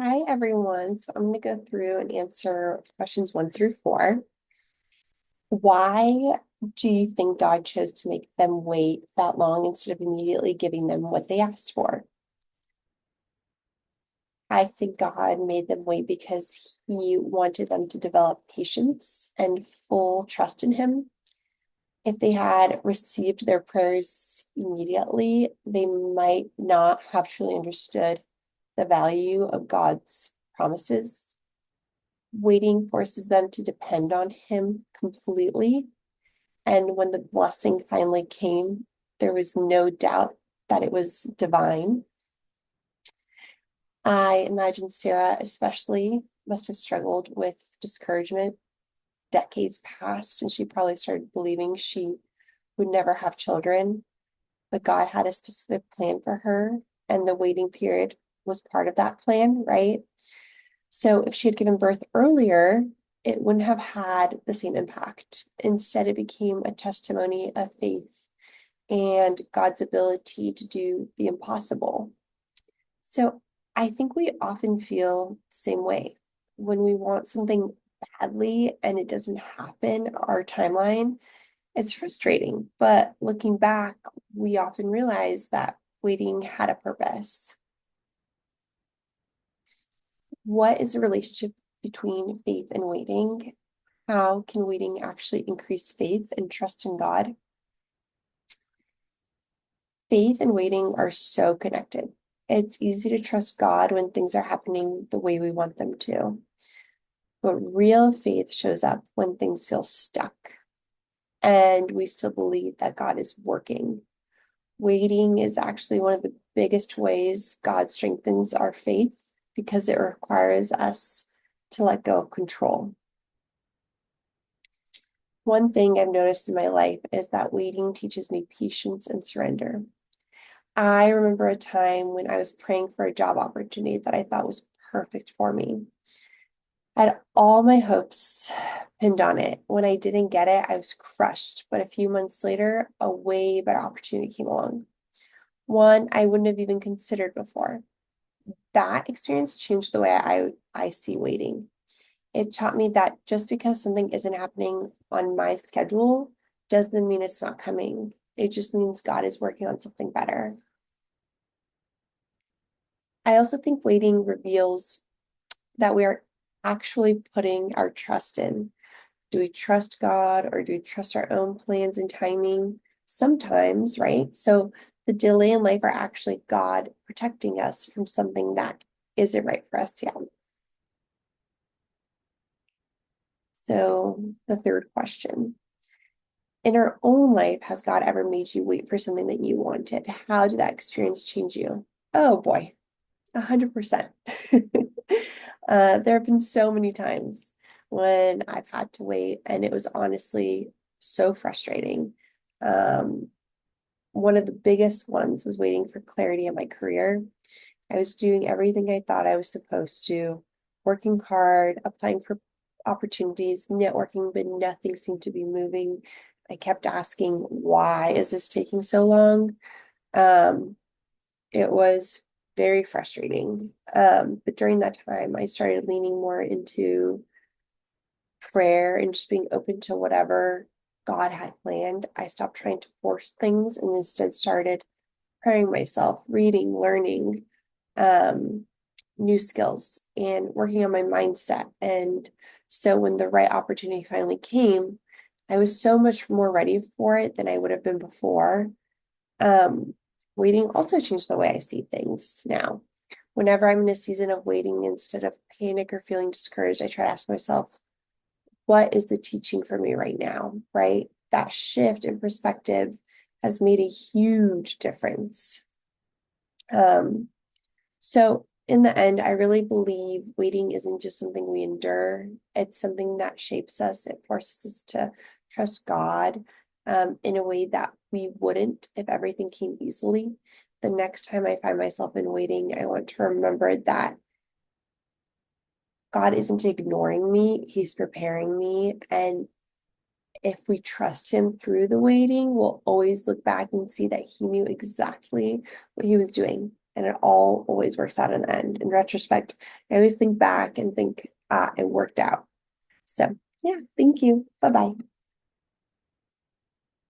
Hi, everyone. So I'm going to go through and answer questions 1 through 4. Why do you think God chose to make them wait that long instead of immediately giving them what they asked for? I think God made them wait because He wanted them to develop patience and full trust in Him. If they had received their prayers immediately, they might not have truly understood the value of God's promises. Waiting forces them to depend on him completely. And when the blessing finally came, there was no doubt that it was divine. I imagine Sarah, especially, must have struggled with discouragement decades past, and she probably started believing she would never have children. But God had a specific plan for her, and the waiting period was part of that plan, right? So if she had given birth earlier, it wouldn't have had the same impact. Instead, it became a testimony of faith and God's ability to do the impossible. So I think we often feel the same way when we want something badly and it doesn't happen our timeline. It's frustrating, but looking back, we often realize that waiting had a purpose. What is the relationship between faith and waiting? How can waiting actually increase faith and trust in God? Faith and waiting are so connected. It's easy to trust God when things are happening the way we want them to. But real faith shows up when things feel stuck and we still believe that God is working. Waiting is actually one of the biggest ways God strengthens our faith because it requires us to let go of control. One thing I've noticed in my life is that waiting teaches me patience and surrender. I remember a time when I was praying for a job opportunity that I thought was perfect for me. I had all my hopes pinned on it. When I didn't get it, I was crushed. But a few months later, a way better opportunity came along. One I wouldn't have even considered before. That experience changed the way I see waiting. It taught me that just because something isn't happening on my schedule doesn't mean it's not coming. It just means God is working on something better. I also think waiting reveals that we are actually putting our trust in. Do we trust God or do we trust our own plans and timing? Sometimes, right? So the delay in life are actually God protecting us from something that isn't right for us yet. So the third question. In our own life, has God ever made you wait for something that you wanted? How did that experience change you? Oh boy, 100%. There have been so many times when I've had to wait, and it was honestly so frustrating. Um, One of the biggest ones was waiting for clarity in my career. I was doing everything I thought I was supposed to, working hard, applying for opportunities, networking, but nothing seemed to be moving. I kept asking, why is this taking so long? Um, it was very frustrating. But during that time, I started leaning more into prayer and just being open to whatever God had planned. I stopped trying to force things and instead started preparing myself, reading, learning um, new skills, and working on my mindset. And so when the right opportunity finally came, I was so much more ready for it than I would have been before. Um, Waiting also changed the way I see things now. Whenever I'm in a season of waiting, instead of panic or feeling discouraged, I try to ask myself, what is the teaching for me right now? Right? That shift in perspective has made a huge difference. Um, so in the end, I really believe waiting isn't just something we endure. It's something that shapes us. It forces us to trust God in a way that we wouldn't if everything came easily. The next time I find myself in waiting, I want to remember that God isn't ignoring me, He's preparing me. And if we trust Him through the waiting, we'll always look back and see that He knew exactly what He was doing. and it all always works out in the end. In retrospect, I always think back and think, it worked out. So yeah, thank you. Bye-bye.